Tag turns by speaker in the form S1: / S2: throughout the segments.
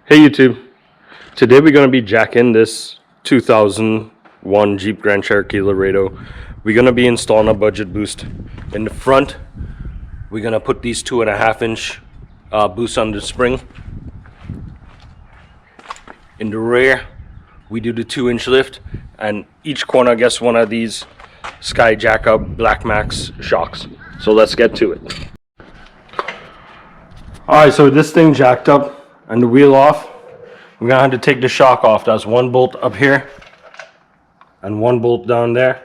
S1: Hey YouTube, today we're going to be jacking this 2001 Jeep Grand Cherokee Laredo. We're going to be installing a budget boost. In the front, we're going to put these 2.5-inch boosts on the spring. In the rear, we do the 2-inch lift, and each corner gets one of these Skyjacker Black Max shocks. So let's get to it. Alright, so this thing jacked up and the wheel off. We're gonna have to take the shock off. That's one bolt up here and one bolt down there,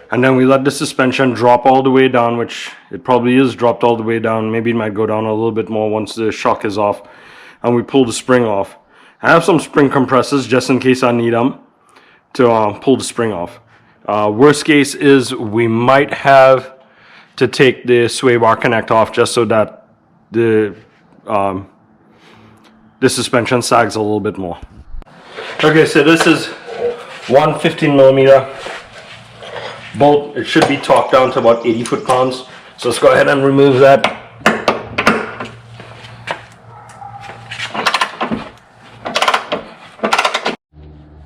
S1: and then we let the suspension drop all the way down, which it probably is dropped all the way down. Maybe it might go down a little bit more once the shock is off, and we pull the spring off. I have some spring compressors just in case I need them to pull the spring off. Worst case is we might have to take the sway bar connect off just so that the suspension sags a little bit more. Okay, so this is one 15mm bolt. It should be torqued down to about 80 foot-pounds. So let's go ahead and remove that.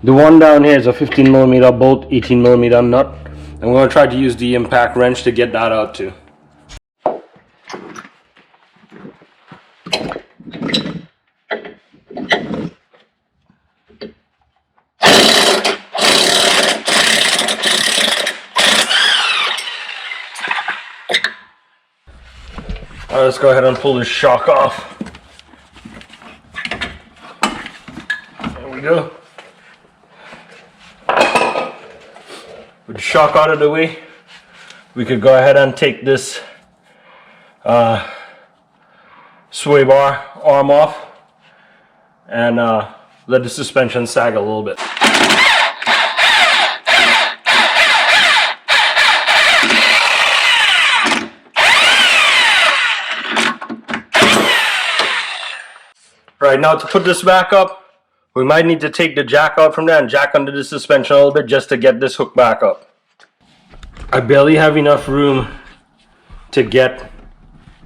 S1: The one down here is a 15mm bolt, 18mm nut. I'm going to try to use the impact wrench to get that out too. Alright, let's go ahead and pull this shock off. There we go. With the shock out of the way, we could go ahead and take this sway bar arm off and let the suspension sag a little bit. Right, now to put this back up, we might need to take the jack out from there and jack under the suspension a little bit just to get this hook back up. I barely have enough room to get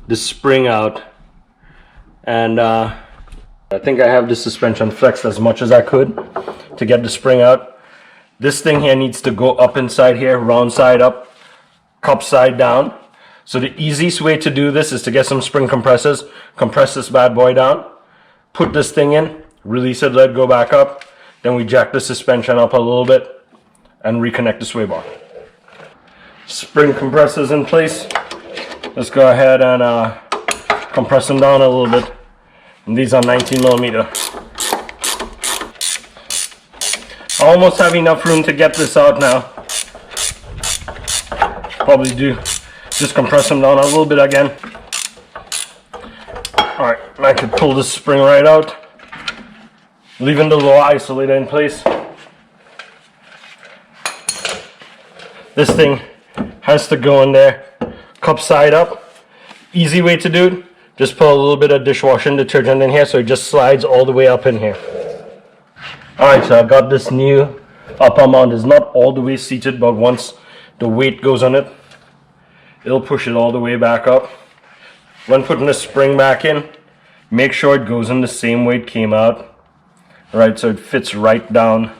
S1: the spring out, and I think I have the suspension flexed as much as I could to get the spring out. This thing here needs to go up inside here, round side up, cup side down. So the easiest way to do this is to get some spring compressors, compress this bad boy down, put this thing in, release it, let it go back up, then we jack the suspension up a little bit and reconnect the sway bar. Spring compressors in place. Let's go ahead and compress them down a little bit. And these are 19mm. I almost have enough room to get this out now. Probably do just compress them down a little bit again. Alright, I could pull this spring right out, leaving the low isolator in place. This thing has to go in there, cup side up. Easy way to do it, just put a little bit of dishwashing detergent in here so it just slides all the way up in here. Alright, so I got this new upper mount. It's not all the way seated, but once the weight goes on it, it'll push it all the way back up. When putting the spring back in, make sure it goes in the same way it came out. Right, so it fits right down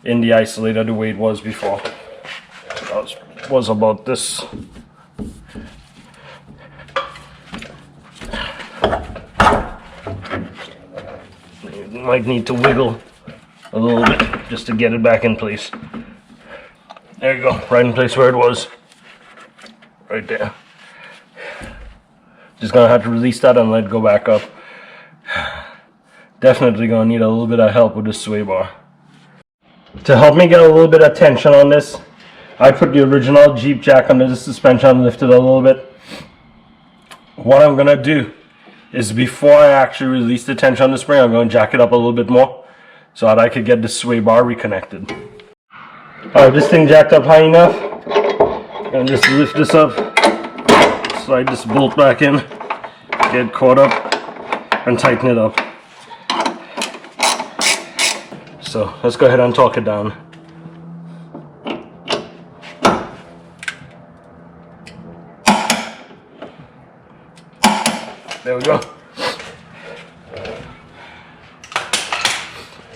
S1: in the isolator the way it was before. It was about this. You might need to wiggle a little bit just to get it back in place. There you go, right in place where it was. Right there. Just gonna have to release that and let it go back up. Definitely gonna need a little bit of help with this sway bar. To help me get a little bit of tension on this, I put the original Jeep jack under the suspension and lifted a little bit. What I'm gonna do is before I actually release the tension on the spring, I'm gonna jack it up a little bit more so that I could get the sway bar reconnected. Alright, this thing jacked up high enough. I'm gonna just lift this up, slide this bolt back in, get caught up, and tighten it up. So let's go ahead and torque it down. There we go.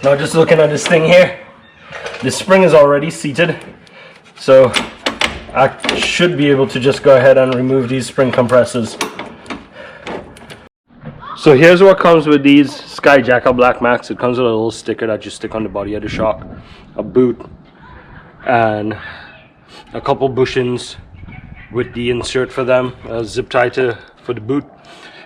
S1: Now just looking at this thing here, the spring is already seated, so I should be able to just go ahead and remove these spring compressors. So here's what comes with these Skyjacker Black Max. It comes with a little sticker that you stick on the body of the shock, a boot, and a couple bushings with the insert for them, a zip tie for the boot.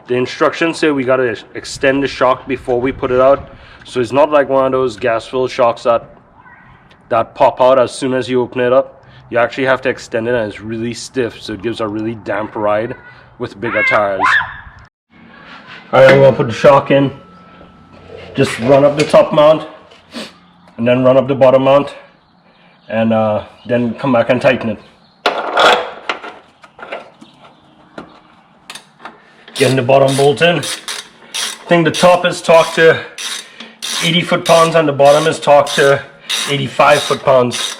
S1: The instructions say we gotta extend the shock before we put it out, so it's not like one of those gas-filled shocks that pop out as soon as you open it up. You actually have to extend it, and it's really stiff, so it gives a really damp ride with bigger tires. Alright, I'm gonna put the shock in. Just run up the top mount, and then run up the bottom mount, and then come back and tighten it. Getting the bottom bolt in. I think the top is torqued to 80 foot-pounds and the bottom is torqued to 85 foot-pounds.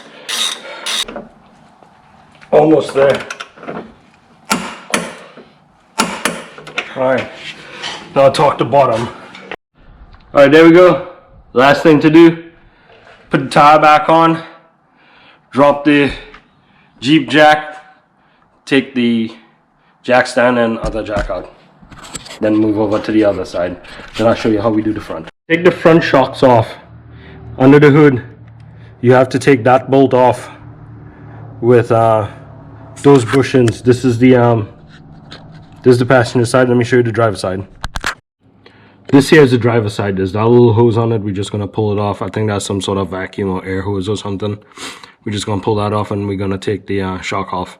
S1: Almost there. Alright, now torque the bottom. Alright, there we go. Last thing to do, put the tire back on, drop the Jeep jack, take the jack stand and other jack out. Then move over to the other side. Then I'll show you how we do the front. Take the front shocks off. Under the hood, you have to take that bolt off with those bushings. This is the passenger side. Let me show you the driver side. This here is the driver side. There's that little hose on it. We're just gonna pull it off. I think that's some sort of vacuum or air hose or something. We're just gonna pull that off, and we're gonna take the shock off.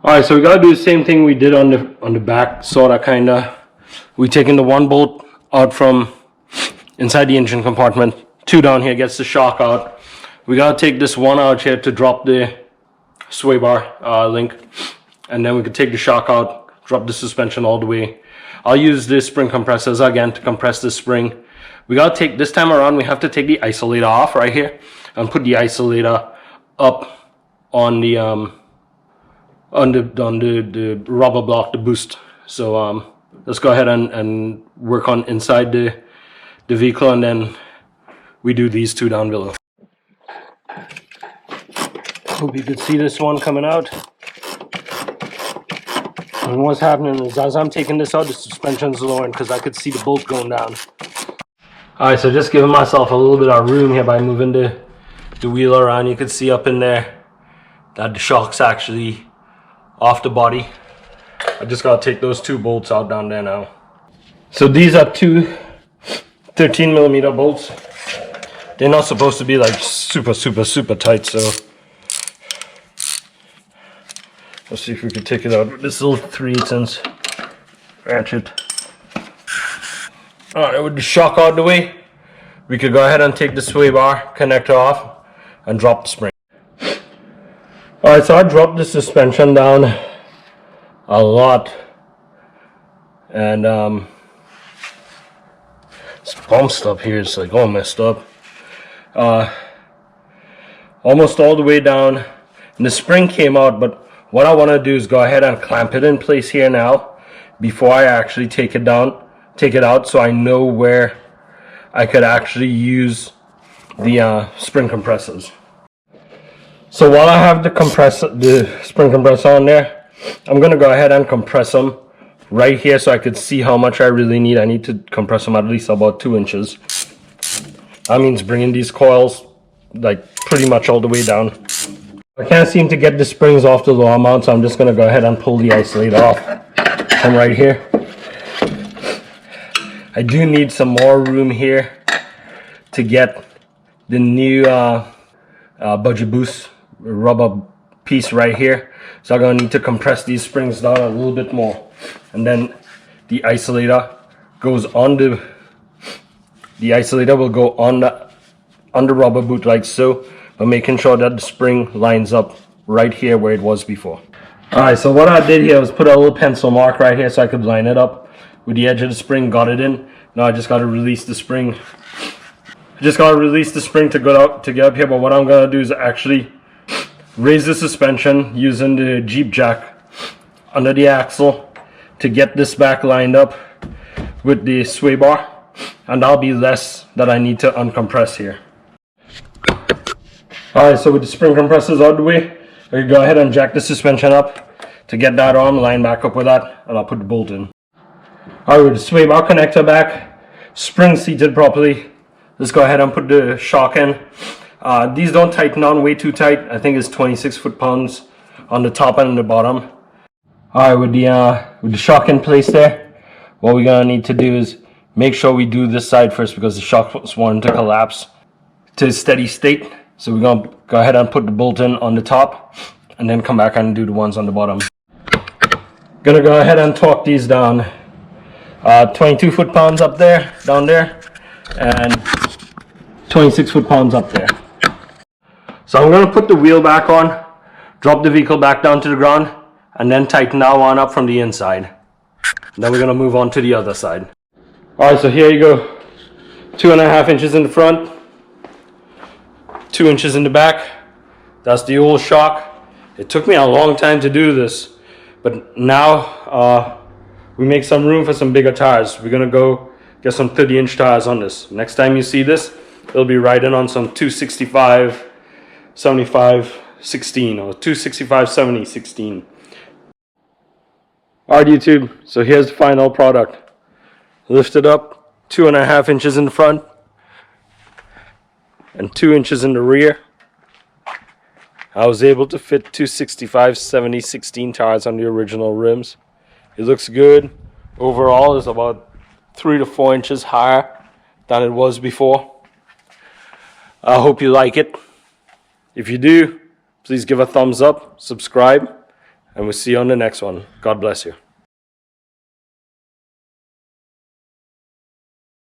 S1: Alright, so we gotta do the same thing we did on the back, sorta, kinda. We taking the one bolt out from inside the engine compartment, two down here gets the shock out. We gotta take this one out here to drop the sway bar link, and then we can take the shock out, drop the suspension all the way. I'll use the spring compressors again to compress the spring. We gotta take, this time around, we have to take the isolator off right here and put the isolator up on the rubber block, the boost. So let's go ahead and work on inside the vehicle, and then we do these two down below. Hope you could see this one coming out. And what's happening is, as I'm taking this out, the suspension's lowering because I could see the bolt going down. Alright, so just giving myself a little bit of room here by moving the wheel around. You can see up in there that the shock's actually off the body. I just gotta take those two bolts out down there now. So these are two 13mm bolts. They're not supposed to be like super tight, so let's see if we can take it out with this little 3/8" ratchet. Alright, with the shock out of the way, we could go ahead and take the sway bar connector off and drop the spring. Alright, so I dropped the suspension down a lot, and this bump stop here is like all messed up. Almost all the way down, and the spring came out, but what I want to do is go ahead and clamp it in place here now before I actually take it out, so I know where I could actually use the spring compressors. So while I have the spring compressor on there, I'm going to go ahead and compress them right here so I could see how much I really need. I need to compress them at least about 2 inches. That means bringing these coils like pretty much all the way down. I can't seem to get the springs off the lower mount, so I'm just going to go ahead and pull the isolator off from right here. I do need some more room here to get the new Budget Boost rubber piece right here, so I'm going to need to compress these springs down a little bit more, and then the isolator goes on the isolator will go on the rubber boot like so, but making sure that the spring lines up right here where it was before. Alright, so what I did here was put a little pencil mark right here so I could line it up with the edge of the spring, got it in. Now I just got to release the spring. I just got to release the spring to get up here, but what I'm going to do is actually raise the suspension using the Jeep jack under the axle to get this back lined up with the sway bar, and that'll be less that I need to uncompress here. Alright, so with the spring compressors out of the way, we go ahead and jack the suspension up to get that arm lined back up with that, and I'll put the bolt in. Alright, with the sway bar connector back, spring seated properly, let's go ahead and put the shock in. These don't tighten on way too tight. I think it's 26 foot-pounds on the top and the bottom. Alright, with the shock in place there, what we're gonna need to do is make sure we do this side first, because the shock was wanting to collapse to a steady state. So we're gonna go ahead and put the bolt in on the top and then come back and do the ones on the bottom. Gonna go ahead and torque these down. 22 foot-pounds up there, down there, and 26 foot-pounds up there. So I'm gonna put the wheel back on, drop the vehicle back down to the ground, and then tighten that one up from the inside. And then we're gonna move on to the other side. Alright, so here you go. 2.5 inches in the front, 2 inches in the back. That's the old shock. It took me a long time to do this, but now we make some room for some bigger tires. We're gonna go get some 30-inch tires on this. Next time you see this, it'll be riding on some 265 75 16 or 265 70 16. Alright YouTube, so here's the final product. Lifted up 2.5 inches in the front and 2 inches in the rear. I was able to fit 265 70 16 tires on the original rims. It looks good. Overall it's about 3 to 4 inches higher than it was before. I hope you like it. If you do, please give a thumbs up, subscribe, and we'll see you on the next one. God bless you.